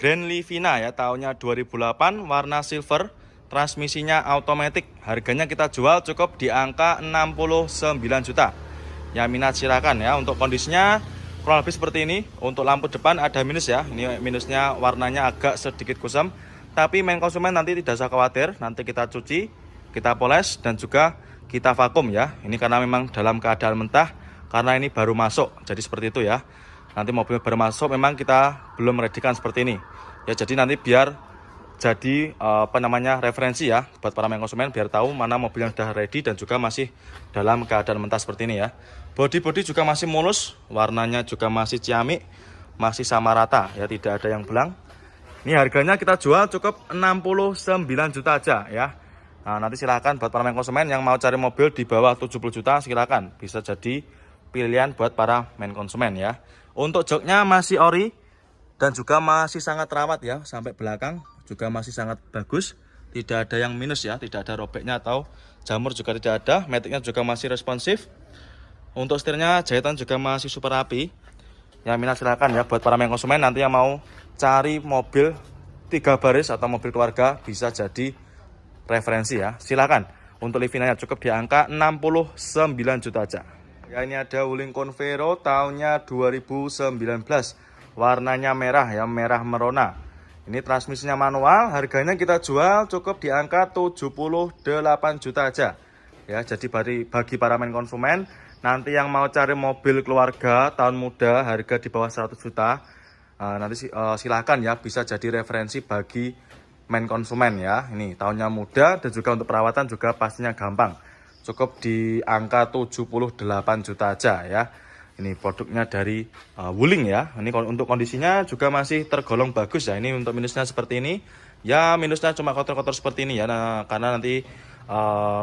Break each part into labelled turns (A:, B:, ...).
A: Grand Livina ya, tahunnya 2008, warna silver, transmisinya automatic. Harganya kita jual cukup di angka 69 juta. Yang minat silakan ya. Untuk kondisinya kurang lebih seperti ini. Untuk lampu depan ada minus ya. Ini minusnya warnanya agak sedikit kusam. Tapi main konsumen nanti tidak usah khawatir. Nanti kita cuci, kita poles, dan juga kita vakum ya. Ini karena memang dalam keadaan mentah, karena ini baru masuk. Jadi seperti itu ya. Nanti mobil baru masuk memang kita belum meredikan seperti ini. Ya jadi nanti biar jadi referensi ya buat para main konsumen, biar tahu mana mobil yang sudah ready dan juga masih dalam keadaan mentah seperti ini ya. Bodi juga masih mulus, warnanya juga masih ciamik, masih sama rata ya, tidak ada yang belang. Ini harganya kita jual cukup 69 juta aja ya. Nah, nanti silahkan buat para main konsumen yang mau cari mobil di bawah 70 juta silahkan, bisa jadi pilihan buat para main konsumen ya. Untuk joknya masih ori dan juga masih sangat rawat ya, sampai belakang juga masih sangat bagus, tidak ada yang minus ya, tidak ada robeknya atau jamur juga tidak ada. Maticnya juga masih responsif. Untuk setirnya jahitan juga masih super rapi. Yang minat silakan ya buat para main konsumen nanti yang mau cari mobil 3 baris atau mobil keluarga, bisa jadi referensi ya. Silakan. Untuk Livinanya cukup di angka 69 juta aja. Ya, ini ada Wuling Convero tahunnya 2019. Warnanya merah ya, merah merona. Ini transmisinya manual, harganya kita jual cukup di angka 78 juta aja. Ya, jadi bagi para main konsumen nanti yang mau cari mobil keluarga tahun muda harga di bawah 100 juta, nanti silahkan ya, bisa jadi referensi bagi main konsumen ya. Ini tahunnya muda dan juga untuk perawatan juga pastinya gampang. Cukup di angka 78 juta aja ya. Ini produknya dari Wuling ya. Ini untuk kondisinya juga masih tergolong bagus ya. Ini untuk minusnya seperti ini. Ya minusnya cuma kotor-kotor seperti ini ya. Nah, karena nanti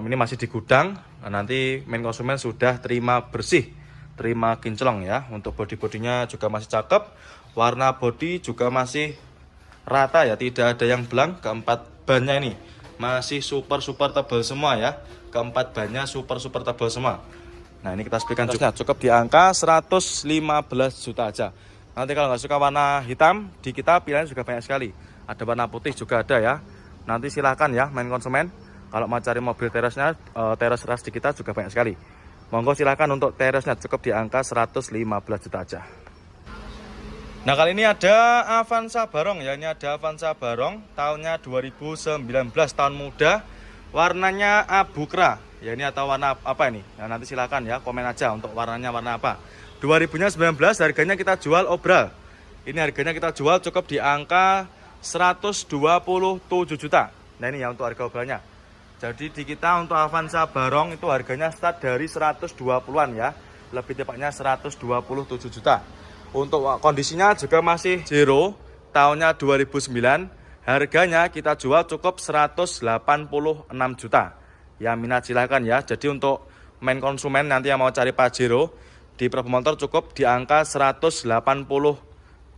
A: ini masih di gudang. Nah, nanti main konsumen sudah terima bersih, terima kinclong ya. Untuk bodi-bodinya juga masih cakep. Warna bodi juga masih rata ya, tidak ada yang belang. Keempat bannya ini masih super tebal semua ya. Keempat bannya super tebal semua. Nah ini kita speakan juga cukup di angka 115 juta aja. Nanti kalau nggak suka warna hitam, di kita pilihan juga banyak sekali. Ada warna putih juga ada ya. Nanti silahkan ya main konsumen, kalau mau cari mobil teresnya, teres ras di kita juga banyak sekali. Monggo silahkan untuk teresnya cukup di angka 115 juta aja. Nah kali ini ada Avanza Barong ya. Ini ada Avanza Barong tahunnya 2019, tahun muda. Warnanya abu kera ya, ini atau warna apa ini? Nah, nanti silakan ya komen aja untuk warnanya warna apa. 2019 harganya kita jual obral. Ini harganya kita jual cukup di angka 127 juta. Nah ini ya untuk harga obralnya. Jadi di kita untuk Avanza Barong itu harganya start dari 120-an ya. Lebih tepatnya 127 juta. Untuk kondisinya juga masih zero, tahunnya 2009. Harganya kita jual cukup 186 juta. Ya minat silahkan ya. Jadi untuk main konsumen nanti yang mau cari Pajero di Prabu Motor cukup di angka 180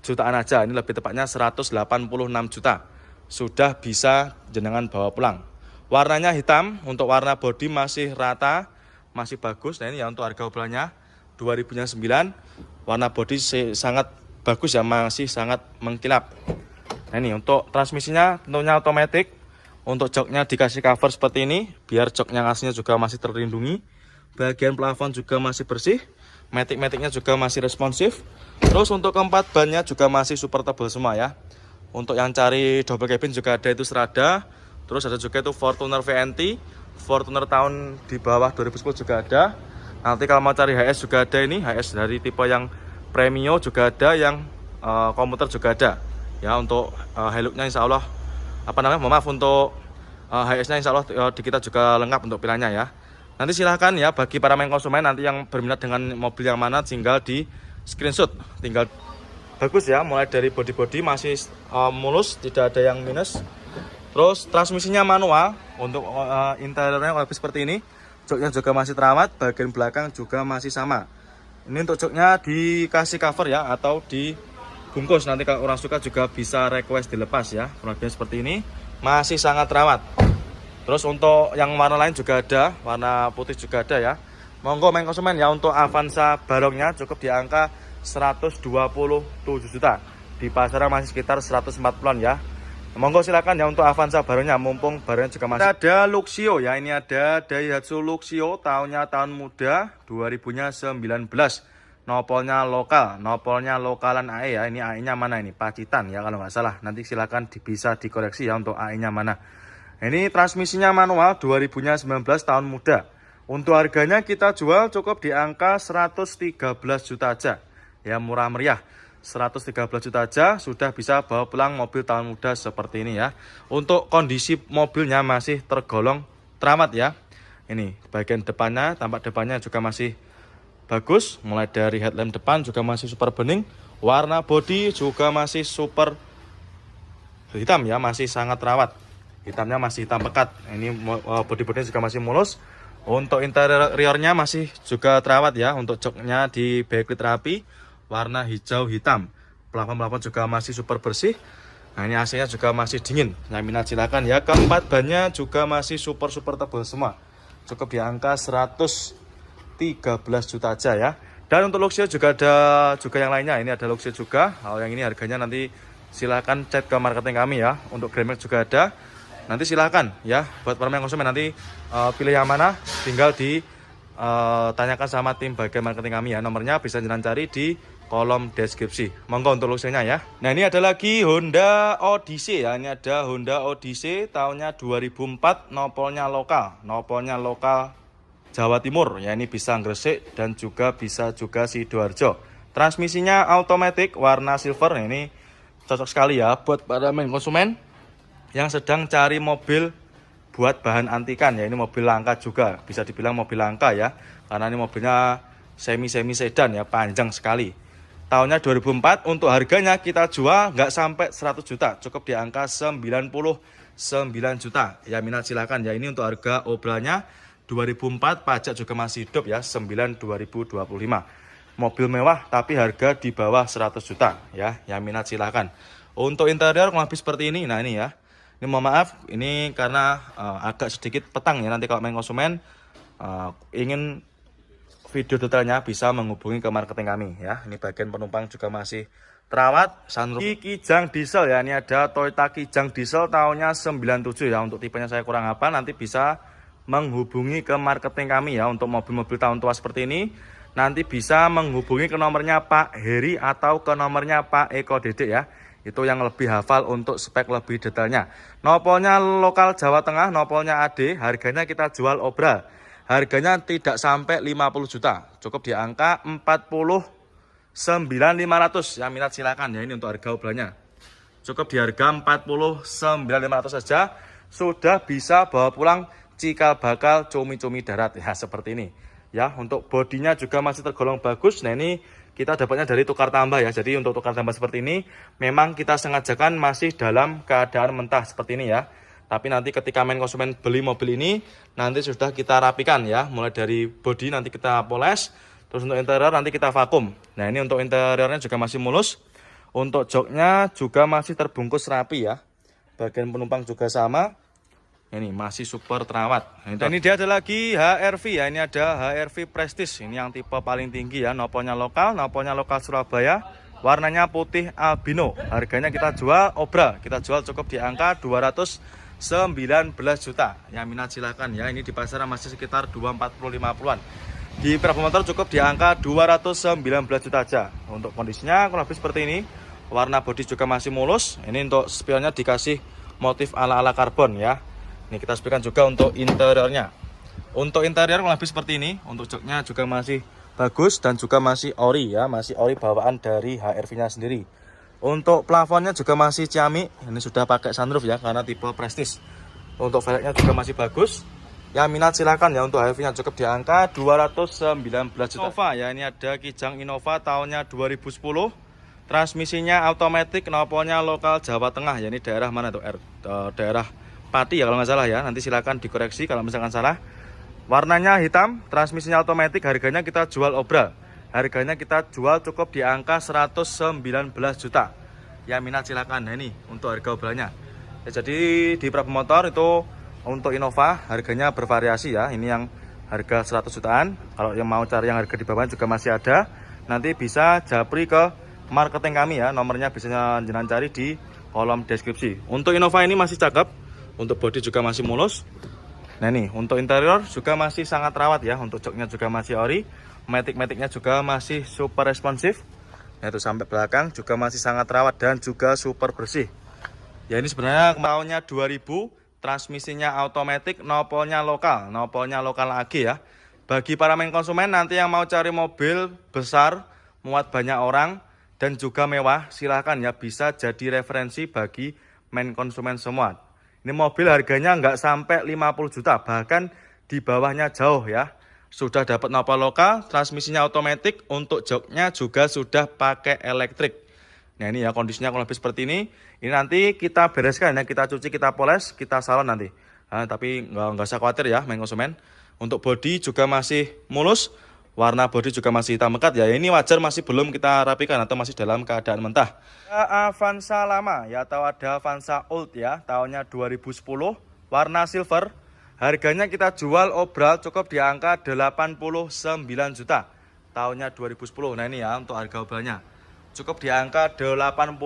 A: jutaan aja. Ini lebih tepatnya 186 juta. Sudah bisa jenengan bawa pulang. Warnanya hitam, untuk warna bodi masih rata, masih bagus. Nah ini ya untuk harga obrolnya 2009. Warna bodi sangat bagus ya, masih sangat mengkilap. Nah ini untuk transmisinya tentunya otomatis. Untuk joknya dikasih cover seperti ini, biar joknya aslinya juga masih terlindungi. Bagian plafon juga masih bersih. Matic-maticnya juga masih responsif. Terus untuk keempat bannya juga masih super tebal semua ya. Untuk yang cari double cabin juga ada itu Strada. Terus ada juga itu Fortuner VNT. Fortuner tahun di bawah 2010 juga ada. Nanti kalau mau cari HS juga ada ini. HS dari tipe yang Premio juga ada, yang komuter juga ada. Ya untuk Hilux-nya insya Allah untuk HS-nya insya Allah di kita juga lengkap untuk pilihannya ya. Nanti silahkan ya bagi para main konsumen nanti yang berminat dengan mobil yang mana tinggal di screenshot, tinggal bagus ya, mulai dari bodi-bodi masih mulus, tidak ada yang minus. Terus transmisinya manual, untuk interiornya lebih seperti ini. Joknya juga masih terawat, bagian belakang juga masih sama. Ini untuk joknya dikasih cover ya atau di bungkus, nanti kalau orang suka juga bisa request dilepas ya. Kurangnya seperti ini, masih sangat rawat. Terus untuk yang warna lain juga ada, warna putih juga ada ya. Monggo main konsumen ya, untuk Avanza Barongnya cukup di angka 127 juta. di pasaran masih sekitar 140-an ya. Monggo silakan ya untuk Avanza barunya, mumpung barunya juga masih ada. Luxio ya, ini ada Daihatsu Luxio, tahunnya tahun muda 2019. Nopolnya lokalan AE ya. Ini AE nya mana ini? Pacitan ya kalau nggak salah. Nanti silakan bisa dikoreksi ya untuk AE nya mana. Ini transmisinya manual 2019 tahun muda. Untuk harganya kita jual cukup di angka 113 juta aja ya, murah meriah. 113 juta aja sudah bisa bawa pulang mobil tahun muda seperti ini ya. Untuk kondisi mobilnya masih tergolong teramat ya. Ini bagian depannya, tampak depannya juga masih bagus. Mulai dari headlamp depan juga masih super bening. Warna bodi juga masih super hitam ya, masih sangat terawat. Hitamnya masih hitam pekat. Ini bodi-bodinya juga masih mulus. Untuk interiornya masih juga terawat ya. Untuk joknya di backlit rapi, warna hijau hitam. Plafon-plafon juga masih super bersih. Nah, ini AC-nya juga masih dingin. Yang minat silakan ya. Keempat bannya juga masih super tebal semua. Cukup di angka 113 juta aja ya. Dan untuk Luxio juga ada juga yang lainnya. Ini ada Luxio juga. Kalau yang ini harganya nanti silakan chat ke marketing kami ya. Untuk Grand Max juga ada. Nanti silakan ya buat para konsumen nanti pilih yang mana tinggal tanyakan sama tim bagian marketing kami ya. Nomornya bisa jangan cari di kolom deskripsi. Monggo untuk Luxio-nya ya. Nah, ini ada lagi Honda Odyssey ya. Ini ada Honda Odyssey tahunnya 2004, nopolnya lokal Jawa Timur ya. Ini bisa Gresik dan juga bisa juga Sidoarjo. Transmisinya automatic warna silver. Nah, ini cocok sekali ya buat para konsumen yang sedang cari mobil buat bahan antikan ya. Ini mobil langka juga, bisa dibilang mobil langka ya, karena ini mobilnya semi sedan ya, panjang sekali. Tahunnya 2004, untuk harganya kita jual nggak sampai 100 juta, cukup di angka 99 juta. Ya minat silakan ya. Ini untuk harga obralnya 2004, pajak juga masih hidup ya, 2025. Mobil mewah tapi harga di bawah 100 juta ya. Ya minat silakan. Untuk interior kurang lebih seperti ini. Nah, ini ya. Ini mohon maaf, ini karena agak sedikit petang ya. Nanti kalau main konsumen ingin video detailnya bisa menghubungi ke marketing kami ya. Ini bagian penumpang juga masih terawat. Sunroof Kijang diesel ya. Ini ada Toyota Kijang diesel tahunnya 97 ya. Untuk tipenya saya kurang hafal, nanti bisa menghubungi ke marketing kami ya. Untuk mobil-mobil tahun tua seperti ini nanti bisa menghubungi ke nomornya Pak Heri atau ke nomornya Pak Eko Dedek ya. Itu yang lebih hafal untuk spek lebih detailnya. Nopolnya lokal Jawa Tengah, nopolnya AD, harganya kita jual obral. Harganya tidak sampai 50 juta, cukup di angka 49.500. Yang minat silakan ya, ini untuk harga obralnya. Cukup di harga 49.500 saja sudah bisa bawa pulang cikal bakal cumi-cumi darat ya, seperti ini. Ya, untuk bodinya juga masih tergolong bagus. Nah, ini kita dapatnya dari tukar tambah ya. Jadi untuk tukar tambah seperti ini memang kita sengajakan masih dalam keadaan mentah seperti ini ya. Tapi nanti ketika main konsumen beli mobil ini nanti sudah kita rapikan ya. Mulai dari bodi nanti kita poles, terus untuk interior nanti kita vakum. Nah, ini untuk interiornya juga masih mulus. Untuk joknya juga masih terbungkus rapi ya. Bagian penumpang juga sama. Ini masih super terawat. Dan ini dia ada lagi HR-V ya. Ini ada HR-V Prestige. Ini yang tipe paling tinggi ya. Nopolnya lokal Surabaya. Warnanya putih albino. Harganya kita jual obral. Kita jual cukup di angka 219 juta. Yang minat silakan ya. Ini di pasaran masih sekitar 240-50-an. Di Prabomotor cukup di angka 219 juta aja. Untuk kondisinya kurang lebih seperti ini. Warna bodi juga masih mulus. Ini untuk spionnya dikasih motif ala-ala karbon ya. Ini kita spikan juga untuk interiornya. Untuk interior kurang lebih seperti ini. Untuk joknya juga masih bagus dan juga masih ori ya, masih ori bawaan dari HR-V-nya sendiri. Untuk plafonnya juga masih ciamik. Ini sudah pakai sunroof ya karena tipe Prestige. Untuk velgnya juga masih bagus. Yang minat silakan ya, untuk HR-V-nya cukup di angka 219 juta. Innova ya, ini ada Kijang Innova tahunnya 2010. Transmisinya automatic, knalpotnya lokal Jawa Tengah ya. Ini daerah mana tuh? Daerah Pati ya kalau nggak salah ya. Nanti silakan dikoreksi kalau misalkan salah. Warnanya hitam, transmisinya otomatis, harganya kita jual obral. Harganya kita jual cukup di angka 119 juta. Ya minat silakan. Nah, ini untuk harga obralnya. Ya, jadi di Prabomotor itu untuk Innova harganya bervariasi ya. Ini yang harga 100 jutaan. Kalau yang mau cari yang harga di bawah juga masih ada. Nanti bisa japri ke marketing kami ya. Nomornya bisa jenengan cari di kolom deskripsi. Untuk Innova ini masih cakep, untuk bodi juga masih mulus. Nah ini untuk interior juga masih sangat rawat ya. Untuk joknya juga masih ori, matic-maticnya juga masih super responsif. Nah itu sampai belakang juga masih sangat rawat dan juga super bersih. Ya ini sebenarnya tahunnya 2000, transmisinya automatic, nopolnya lokal lagi ya. Bagi para main konsumen nanti yang mau cari mobil besar, muat banyak orang dan juga mewah, silahkan ya, bisa jadi referensi bagi main konsumen semua. Ini mobil harganya nggak sampai 50 juta, bahkan di bawahnya jauh ya. Sudah dapat nopol lokal, transmisinya otomatis, untuk joknya juga sudah pakai elektrik. Nah ini ya kondisinya kalau lebih seperti ini. Ini nanti kita bereskan ya, kita cuci, kita poles, kita salon nanti. Nah, tapi nggak usah khawatir ya main konsumen. Untuk bodi juga masih mulus, warna bodi juga masih hitam pekat ya. Ini wajar masih belum kita rapikan atau masih dalam keadaan mentah. Avanza lama ya, atau ada Avanza old ya, tahunnya 2010, warna silver. Harganya kita jual obral cukup di angka 89 juta. Tahunnya 2010. Nah ini ya untuk harga obralnya. Cukup di angka 89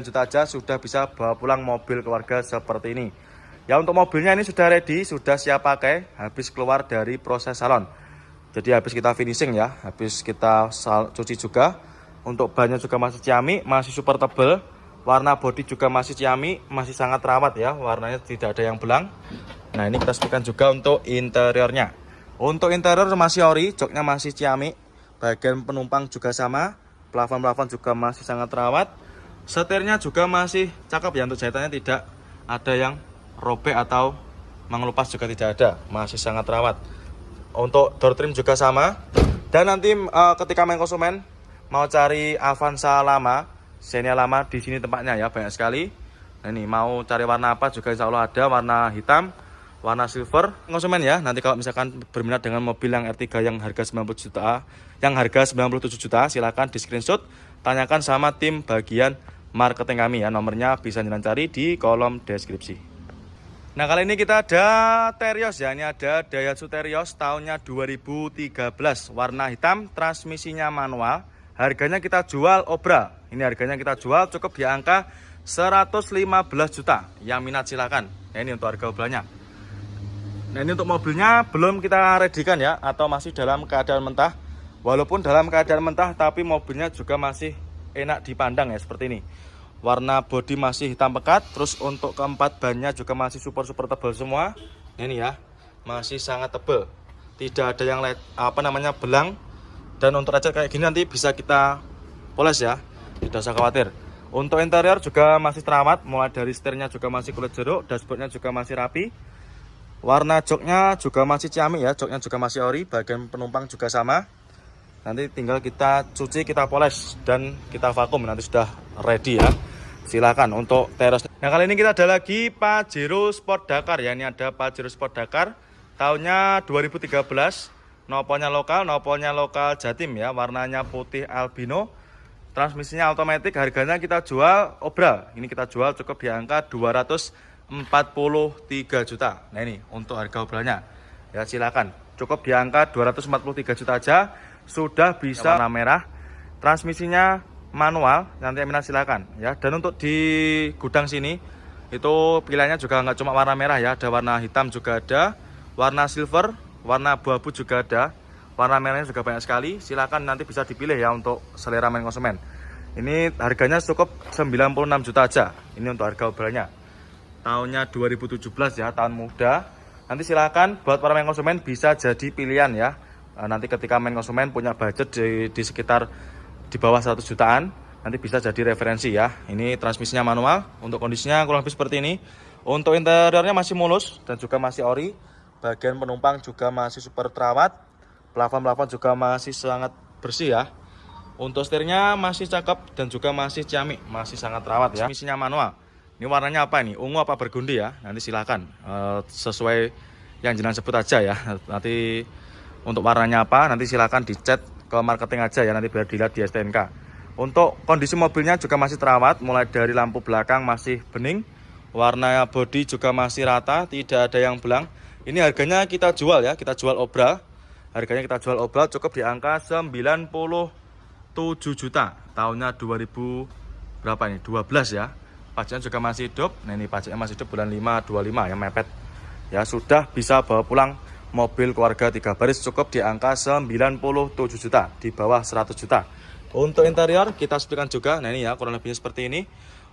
A: juta aja sudah bisa bawa pulang mobil keluarga seperti ini. Ya untuk mobilnya ini sudah ready, sudah siap pakai, habis keluar dari proses salon. Jadi habis kita finishing ya, habis kita cuci juga. Untuk bannya juga masih ciamik, masih super tebal. Warna bodi juga masih ciamik, masih sangat rawat ya, warnanya tidak ada yang belang. Nah ini kita sepikan juga untuk interiornya. Untuk interior masih ori, joknya masih ciamik, bagian penumpang juga sama, plafon-plafon juga masih sangat rawat. Setirnya juga masih cakep ya, untuk jahitannya tidak ada yang robek atau mengelupas juga tidak ada, masih sangat rawat. Untuk door trim juga sama. Dan nanti ketika main konsumen mau cari Avanza lama, Xenia lama, di sini tempatnya ya, banyak sekali. Nah ini mau cari warna apa juga insya Allah ada, warna hitam, warna silver. Konsumen ya, nanti kalau misalkan berminat dengan mobil yang R3 yang harga 90 juta, yang harga 97 juta, silakan di screenshot, tanyakan sama tim bagian marketing kami ya. Nomornya bisa jangan cari di kolom deskripsi. Nah kali ini kita ada Terios ya, ini ada Daihatsu Terios tahunnya 2013, warna hitam, transmisinya manual. Harganya kita jual obral. Ini harganya kita jual cukup di angka 115 juta. Yang minat silakan. Nah ini untuk harga obralnya. Nah ini untuk mobilnya belum kita readykan ya, atau masih dalam keadaan mentah. Walaupun dalam keadaan mentah tapi mobilnya juga masih enak dipandang ya, seperti ini. Warna bodi masih hitam pekat. Terus untuk keempat bannya juga masih super tebal semua. Nah, ini ya, masih sangat tebal. Tidak ada yang belang. Dan untuk lecet kayak gini nanti bisa kita poles ya, tidak usah khawatir. Untuk interior juga masih terawat, mulai dari setirnya juga masih kulit jeruk, dashboardnya juga masih rapi. Warna joknya juga masih ciamik ya, joknya juga masih ori, bagian penumpang juga sama. Nanti tinggal kita cuci, kita poles, dan kita vakum, nanti sudah ready ya. Silakan untuk Terios. Nah kali ini kita ada lagi Pajero Sport Dakar ya, ini ada Pajero Sport Dakar tahunnya 2013. Nopolnya lokal Jatim ya, warnanya putih albino, transmisinya otomatis. Harganya kita jual obral, ini kita jual cukup di angka 243 juta. Nah ini untuk harga obralnya ya, silakan cukup di angka 243 juta aja sudah bisa. Warna merah, transmisinya manual, nanti minat silakan ya. Dan untuk di gudang sini itu pilihannya juga nggak cuma warna merah ya, ada warna hitam juga ada, warna silver, warna abu-abu juga ada, warna merahnya juga banyak sekali. Silakan nanti bisa dipilih ya untuk selera main konsumen. Ini harganya cukup 96 juta aja. Ini untuk harga obralnya. Tahunnya 2017 ya, tahun muda. Nanti silakan buat para main konsumen bisa jadi pilihan ya. Nanti ketika main konsumen punya budget di sekitar di bawah 100 jutaan, nanti bisa jadi referensi ya. Ini transmisinya manual. Untuk kondisinya kurang lebih seperti ini. Untuk interiornya masih mulus dan juga masih ori. Bagian penumpang juga masih super terawat. Plafon-plafon juga masih sangat bersih ya. Untuk setirnya masih cakep dan juga masih ciamik, masih sangat terawat ya. Transmisinya manual. Ini warnanya apa ini? Ungu apa bergundi ya? Nanti silakan sesuai yang jenengan sebut aja ya. Nanti untuk warnanya apa? Nanti silakan dichat ke marketing aja ya, nanti biar dilihat di STNK. Untuk kondisi mobilnya juga masih terawat, mulai dari lampu belakang masih bening, warna bodi juga masih rata, tidak ada yang belang. Ini harganya kita jual ya, kita jual obral. Harganya kita jual obral cukup di angka 96 7 juta. Tahunnya 2000 berapa ini? 12 ya. Pajaknya juga masih hidup. Nah ini pajaknya masih hidup bulan 5 25 ya, mepet. Ya sudah bisa bawa pulang mobil keluarga 3 baris cukup di angka 97 juta, di bawah 100 juta. Untuk interior kita sebutkan juga. Nah ini ya kurang lebihnya seperti ini.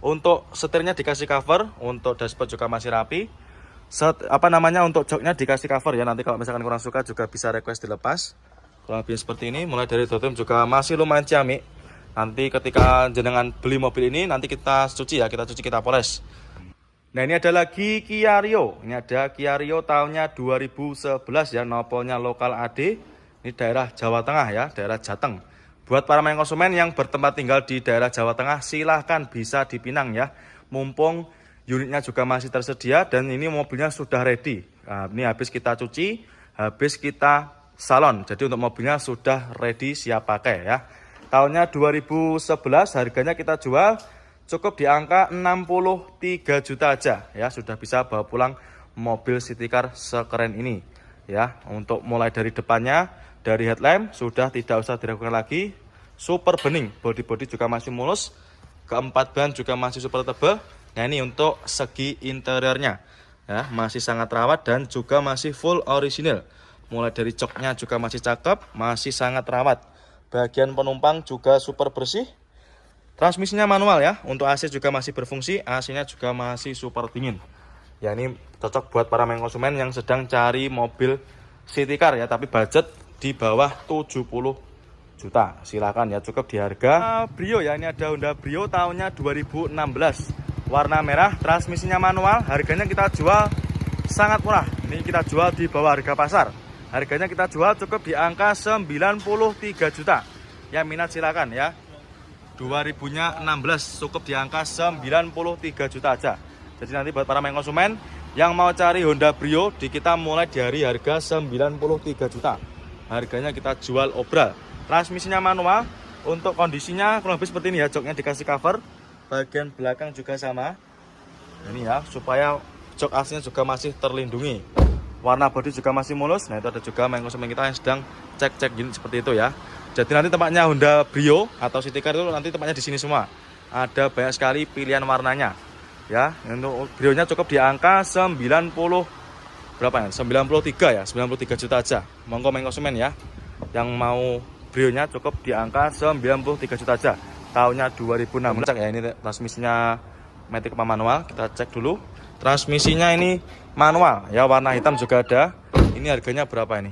A: Untuk setirnya dikasih cover, untuk dashboard juga masih rapi. Untuk joknya dikasih cover ya. Nanti kalau misalkan kurang suka juga bisa request dilepas. Kurang lebih seperti ini. Mulai dari dotrim juga masih lumayan ciamik. Nanti ketika jenengan beli mobil ini, nanti kita cuci ya, kita poles. Nah ini ada lagi Kia Rio. Ini ada Kia Rio tahunnya 2011 ya, nopolnya lokal AD. Ini daerah Jawa Tengah ya, daerah Jateng. Buat para main konsumen yang bertempat tinggal di daerah Jawa Tengah, silahkan bisa dipinang ya. Mumpung unitnya juga masih tersedia dan ini mobilnya sudah ready. Nah, ini habis kita cuci, habis kita salon. Jadi untuk mobilnya sudah ready, siap pakai ya. Tahunnya 2011, harganya kita jual cukup di angka 63 juta aja ya. Sudah bisa bawa pulang mobil city car sekeren ini ya. Untuk mulai dari depannya, dari headlamp sudah tidak usah diragukan lagi. Super bening, body juga masih mulus. Keempat ban juga masih super tebal. Nah ini untuk segi interiornya ya, masih sangat rawat dan juga masih full original. Mulai dari joknya juga masih cakep, masih sangat rawat. Bagian penumpang juga super bersih. Transmisinya manual ya. Untuk AC juga masih berfungsi, AC-nya juga masih super dingin. Ya ini cocok buat para main konsumen yang sedang cari mobil city car ya, tapi budget di bawah 70 juta. Silakan ya, cukup di harga Brio ya. Ini ada Honda Brio tahunnya 2016. Warna merah, transmisinya manual. Harganya kita jual sangat murah. Ini kita jual di bawah harga pasar. Harganya kita jual cukup di angka 93 juta. Yang minat silakan ya. 2016 cukup di angka 93 juta aja. Jadi nanti buat para main konsumen yang mau cari Honda Brio, di kita mulai dari harga 93 juta. Harganya kita jual obral. Transmisinya manual. Untuk kondisinya kurang lebih seperti ini ya. Joknya dikasih cover. Bagian belakang juga sama. Ini ya, supaya jok aslinya juga masih terlindungi. Warna bodi juga masih mulus. Nah itu ada juga main konsumen kita yang sedang cek unit seperti itu ya. Jadi nanti tempatnya Honda Brio atau city car itu nanti tempatnya di sini semua. Ada banyak sekali pilihan warnanya. Ya, untuk Brio-nya cukup di angka 93 ya, 93 juta aja. Monggo main konsumen ya. Yang mau Brio-nya cukup di angka 93 juta aja. Tahunnya 2016 ya. Ini transmisinya matic apa manual, kita cek dulu. Transmisinya ini manual ya, warna hitam juga ada. Ini harganya berapa ini?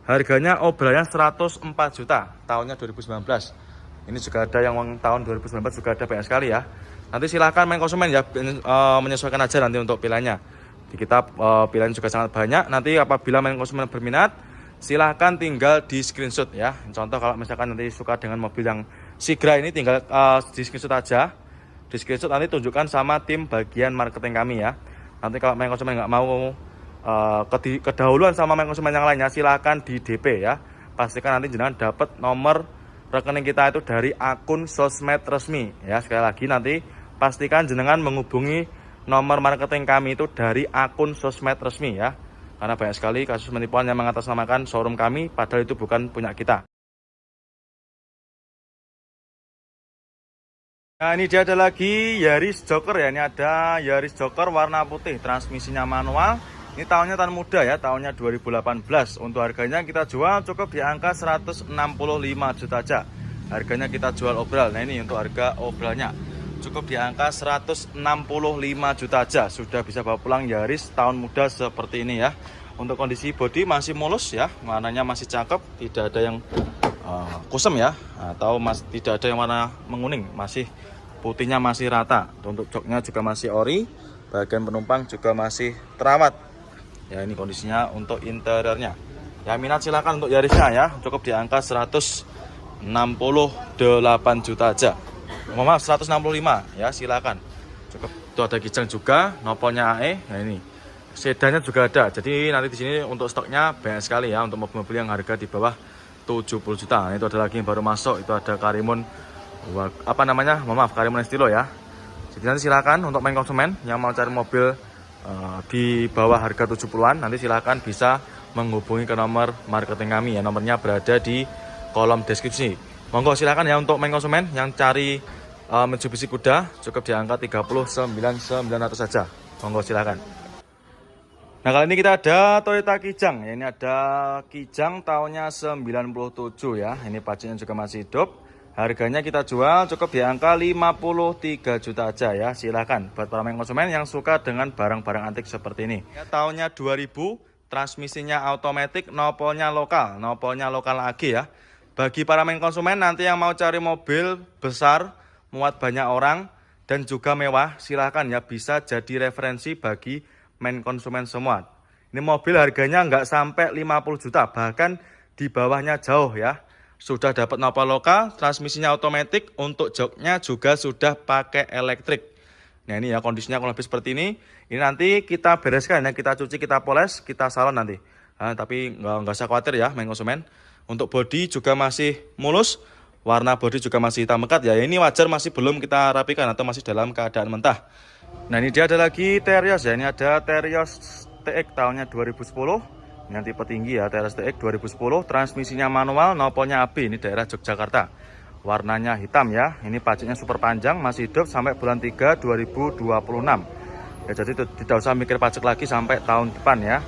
A: Harganya obralnya 104 juta, tahunnya 2019. Ini juga ada yang tahun 2019 juga ada banyak sekali ya. Nanti silahkan main konsumen ya, menyesuaikan aja nanti untuk pilihannya. Di kita pilihan juga sangat banyak. Nanti apabila main konsumen berminat, silahkan tinggal di screenshot ya. Contoh kalau misalkan nanti suka dengan mobil yang Sigra ini, tinggal di screenshot aja. Di screenshot nanti tunjukkan sama tim bagian marketing kami ya. Nanti kalau main konsumen nggak mau kedahuluan sama main konsumen yang lainnya, silahkan di DP ya. Pastikan nanti jenengan dapat nomor rekening kita itu dari akun sosmed resmi ya. Sekali lagi nanti pastikan jenengan menghubungi nomor marketing kami itu dari akun sosmed resmi ya. Karena banyak sekali kasus penipuan yang mengatasnamakan showroom kami, padahal itu bukan punya kita. Nah ini dia ada lagi Yaris Joker ya. Ini ada Yaris Joker warna putih, transmisinya manual. Ini tahunnya tahun muda ya, tahunnya 2018. Untuk harganya kita jual cukup di angka 165 juta aja. Harganya kita jual obral. Nah ini untuk harga obralnya cukup di angka 165 juta aja. Sudah bisa bawa pulang Yaris tahun muda seperti ini ya. Untuk kondisi bodi masih mulus ya, warnanya masih cakep, tidak ada yang kusem ya, atau tidak ada yang warna menguning, masih putihnya masih rata. Untuk joknya juga masih ori, bagian penumpang juga masih terawat ya. Ini kondisinya untuk interiornya. Yang minat silakan untuk Yarisnya ya, cukup di angka 168 juta aja. Maaf, 165 ya, silakan. Cukup. Itu ada Kijang juga, nopolnya AE. Nah ini sedannya juga ada. Jadi nanti di sini untuk stoknya banyak sekali ya, untuk mobil-mobil yang harga di bawah 70 juta. Nah, itu ada lagi yang baru masuk, itu ada Karimun Karimun Estilo ya. Jadi nanti silakan untuk main konsumen yang mau cari mobil di bawah harga 70-an, nanti silakan bisa menghubungi ke nomor marketing kami ya. Nomornya berada di kolom deskripsi. Monggo silakan ya untuk main konsumen yang cari Mitsubishi Kuda cukup di angka 39.900 saja. Monggo silakan. Nah, kali ini kita ada Toyota Kijang. Ya, ini ada Kijang tahunnya 97 ya. Ini pajaknya juga masih hidup. Harganya kita jual cukup di angka 53 juta aja ya. Silakan buat para main konsumen yang suka dengan barang-barang antik seperti ini. Ya, tahunnya 2000, transmisinya otomatis, nopolnya lokal lagi ya. Bagi para main konsumen nanti yang mau cari mobil besar, muat banyak orang dan juga mewah, silakan ya, bisa jadi referensi bagi main konsumen semua. Ini mobil harganya nggak sampai 50 juta, bahkan di bawahnya jauh ya. Sudah dapat nopol lokal, transmisinya otomatis, untuk joknya juga sudah pakai elektrik. Nah ini ya kondisinya kurang lebih seperti ini. Ini nanti kita bereskan ya, kita cuci, kita poles, kita salon nanti. Nah, tapi nggak usah khawatir ya main konsumen. Untuk bodi juga masih mulus, warna bodi juga masih hitam pekat ya. Ini wajar masih belum kita rapikan atau masih dalam keadaan mentah. Nah ini dia ada lagi Terios ya. Ini ada Terios TX tahunnya 2010. Ini tipe tinggi ya, Terios TX 2010. Transmisinya manual, nopolnya AB. Ini daerah Yogyakarta. Warnanya hitam ya. Ini pajaknya super panjang, masih hidup sampai bulan 3 2026. Ya jadi tidak usah mikir pajak lagi sampai tahun depan ya.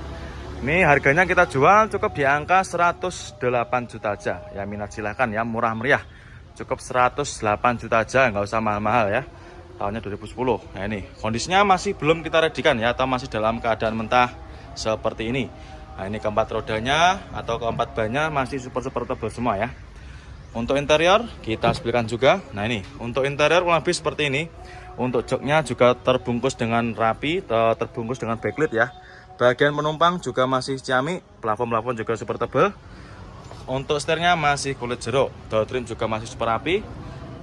A: Ini harganya kita jual cukup di angka 108 juta aja. Ya minat silahkan ya, murah meriah. Cukup 108 juta aja, nggak usah mahal-mahal ya. Tahunnya 2010. Nah ini kondisinya masih belum kita redikan ya, atau masih dalam keadaan mentah seperti ini. Nah ini keempat rodanya atau keempat bannya masih super tebal semua ya. Untuk interior kita sebutkan juga. Nah ini untuk interior kurang lebih seperti ini. Untuk joknya juga terbungkus dengan rapi, terbungkus dengan backlit ya. Bagian penumpang juga masih ciamik, plafon juga super tebal. Untuk setirnya masih kulit jeruk, door trim juga masih super rapi.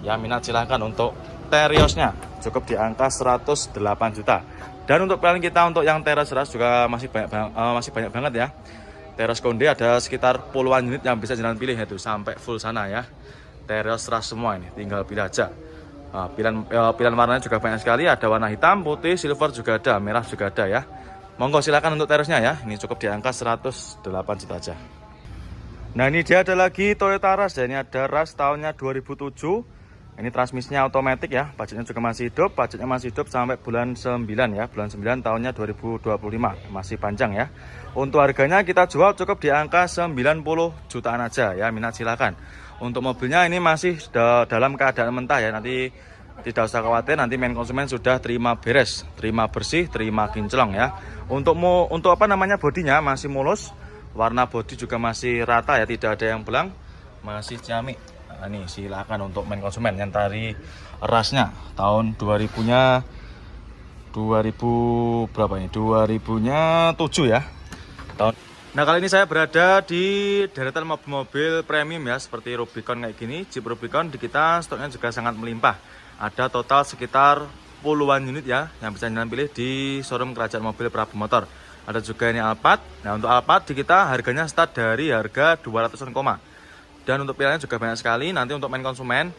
A: Ya minat silahkan. Untuk Teriosnya cukup di angka 108 juta. Dan untuk pilihan kita untuk yang Terios ras juga masih banyak banget ya. Terios Konde ada sekitar puluhan unit yang bisa jalan pilih, itu sampai full sana ya. Terios ras semua ini, tinggal pilih aja. Nah, pilihan warnanya juga banyak sekali, ada warna hitam, putih, silver juga ada, merah juga ada ya. Monggo silakan untuk Teriosnya ya. Ini cukup di angka 108 juta aja. Nah ini dia ada lagi Toyota Rush ya. Ini ada Rush tahunnya 2007. Ini transmisinya otomatis ya. Pajaknya juga masih hidup. Pajaknya masih hidup sampai bulan 9 ya. Bulan 9 tahunnya 2025. Masih panjang ya. Untuk harganya kita jual cukup di angka 90 jutaan aja ya. Minat silakan. Untuk mobilnya ini masih dalam keadaan mentah ya. Nanti tidak usah khawatir, nanti main konsumen sudah terima beres, terima bersih, terima kinclong ya. Untuk apa namanya, bodinya masih mulus, warna bodi juga masih rata ya, tidak ada yang belang, masih ciamik. Nah, ini silakan untuk main konsumen yang tadi rasnya tahun 2000-nya 2000 berapa ini? 2000-nya 7 ya. Nah, kali ini saya berada di deretan mobil-mobil premium ya, seperti Rubicon kayak gini. Jeep Rubicon di kita stoknya juga sangat melimpah. Ada total sekitar puluhan unit ya yang bisa jalan pilih di showroom Kerajaan Mobil Prabu Motor. Ada juga ini Alphard. Nah untuk Alphard di kita harganya start dari harga 200-an koma. Dan untuk pilihannya juga banyak sekali. Nanti untuk main konsumen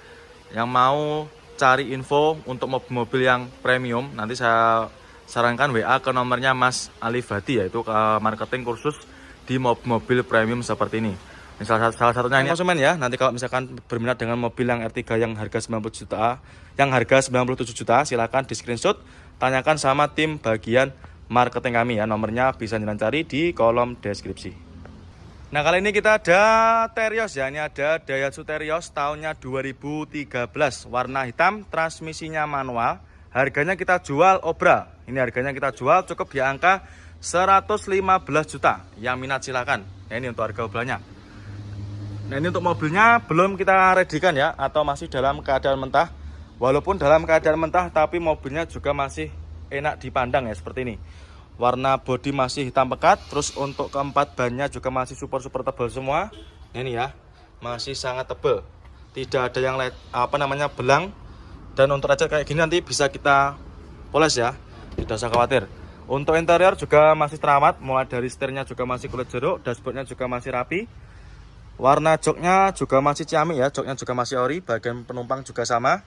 A: yang mau cari info untuk mobil-mobil yang premium, nanti saya sarankan WA ke nomornya Mas Ali Fadi, yaitu ke marketing kursus di mobil-mobil premium seperti ini. Salah satunya ini konsumen ya. Nanti kalau misalkan berminat dengan mobil yang R3 yang harga 90 juta, yang harga 97 juta, silakan di screenshot, tanyakan sama tim bagian marketing kami ya. Nomornya bisa kalian cari di kolom deskripsi. Nah, kali ini kita ada Terios ya. Ini ada Daihatsu Terios tahunnya 2013, warna hitam, transmisinya manual. Harganya kita jual obra. Ini harganya kita jual cukup di angka 115 juta. Yang minat silakan. Nah, ini untuk harga obranya. Nah ini untuk mobilnya belum kita redikan ya, atau masih dalam keadaan mentah. Walaupun dalam keadaan mentah tapi mobilnya juga masih enak dipandang ya, seperti ini. Warna bodi masih hitam pekat. Terus untuk keempat bannya juga masih super tebal semua. Ini ya, masih sangat tebal. Tidak ada yang belang. Dan untuk lecet kayak gini nanti bisa kita poles ya, tidak usah khawatir. Untuk interior juga masih terawat, mulai dari setirnya juga masih kulit jeruk, dashboardnya juga masih rapi. Warna joknya juga masih ciamik ya, joknya juga masih ori, bagian penumpang juga sama.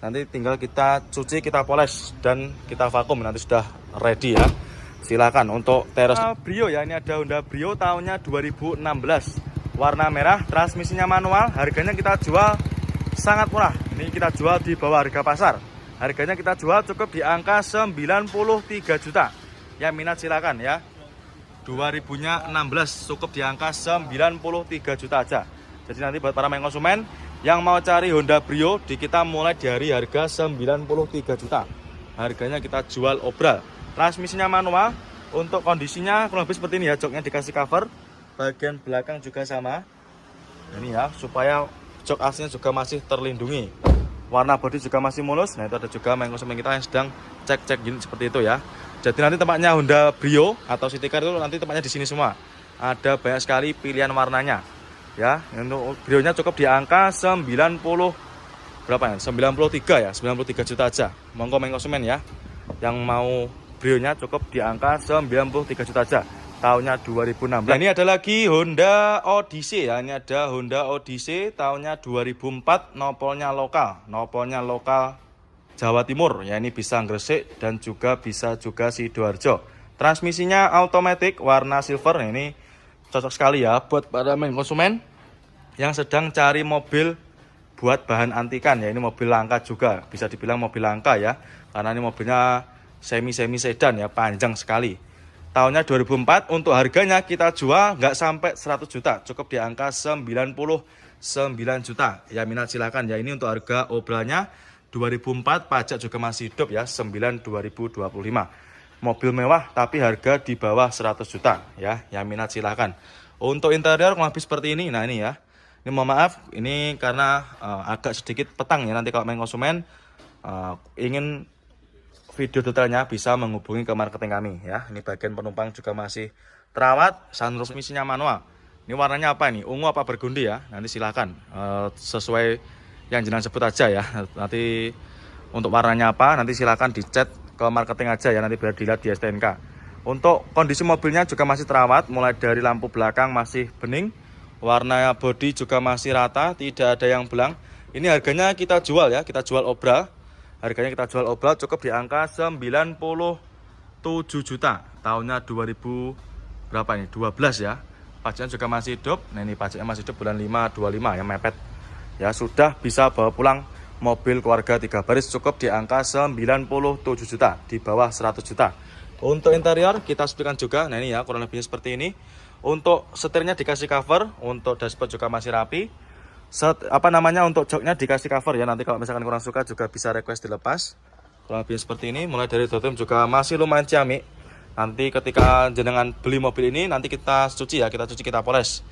A: Nanti tinggal kita cuci, kita poles, dan kita vakum, nanti sudah ready ya. Silakan untuk Terios Brio ya, ini ada Honda Brio tahunnya 2016. warna merah, transmisinya manual. Harganya kita jual sangat murah. Ini kita jual di bawah harga pasar. Harganya kita jual cukup di angka 93 juta. Yang minat silakan ya. 2000-nya 16 cukup di angka 93 juta aja. Jadi nanti buat para main konsumen yang mau cari Honda Brio, di kita mulai dari harga 93 juta. Harganya kita jual obral. Transmisinya manual. Untuk kondisinya kurang lebih seperti ini ya. Joknya dikasih cover. Bagian belakang juga sama. Ini ya, supaya jok aslinya juga masih terlindungi. Warna bodi juga masih mulus. Nah, itu ada juga main konsumen kita yang sedang cek-cek gini seperti itu ya. Jadi nanti tempatnya Honda Brio atau City Car itu nanti tempatnya di sini semua. Ada banyak sekali pilihan warnanya. Ya, untuk Brio-nya cukup di angka 90 berapa ya? 93 ya, 93 juta aja. Monggo main konsumen ya. Yang mau Brio-nya cukup di angka 93 juta aja. Tahunnya 2016. Nah, ini ada lagi Honda Odyssey ya. Ini ada Honda Odyssey tahunnya 2004, nopolnya lokal Jawa Timur. Ya, ini bisa Gresik dan juga bisa juga Sidoarjo. Transmisinya automatic warna silver. Nah, ini cocok sekali ya buat para main konsumen yang sedang cari mobil buat bahan antikan ya. Ini mobil langka juga, bisa dibilang mobil langka ya, karena ini mobilnya semi sedan ya, panjang sekali. Tahunnya 2004. Untuk harganya kita jual nggak sampai 100 juta, cukup di angka 99 juta. Ya minat silakan ya. Ini untuk harga obralnya 2004, pajak juga masih hidup ya, 9/2025. Mobil mewah tapi harga di bawah 100 juta ya. Yang minat silahkan. Untuk interior kurang lebih seperti ini. Nah ini ya. Ini mohon maaf, ini karena agak sedikit petang ya. Nanti kalau main konsumen ingin video detailnya bisa menghubungi ke marketing kami ya. Ini bagian penumpang juga masih terawat. Sunroof transmisinya manual. Ini warnanya apa ini? Ungu apa bergundi ya? Nanti silahkan sesuai yang jenengan sebut aja ya. Nanti untuk warnanya apa nanti silahkan dichat ke marketing aja ya, nanti biar dilihat di STNK. Untuk kondisi mobilnya juga masih terawat, mulai dari lampu belakang masih bening, warna bodi juga masih rata, tidak ada yang belang. Ini harganya kita jual ya, kita jual obral. Harganya kita jual obral cukup di angka 97 juta. Tahunnya 2000 berapa ini? 12 ya. Pajaknya juga masih hidup. Nah ini pajaknya masih hidup bulan 5 25 ya, mepet. Ya sudah bisa bawa pulang mobil keluarga 3 baris cukup di angka 97 juta, di bawah 100 juta. Untuk interior kita sepikan juga. Nah ini ya kurang lebihnya seperti ini. Untuk setirnya dikasih cover, untuk dashboard juga masih rapi. Untuk joknya dikasih cover ya. Nanti kalau misalkan kurang suka juga bisa request dilepas. Kurang lebihnya seperti ini. Mulai dari dotrim juga masih lumayan ciamik. Nanti ketika jenengan beli mobil ini nanti kita cuci ya, kita poles.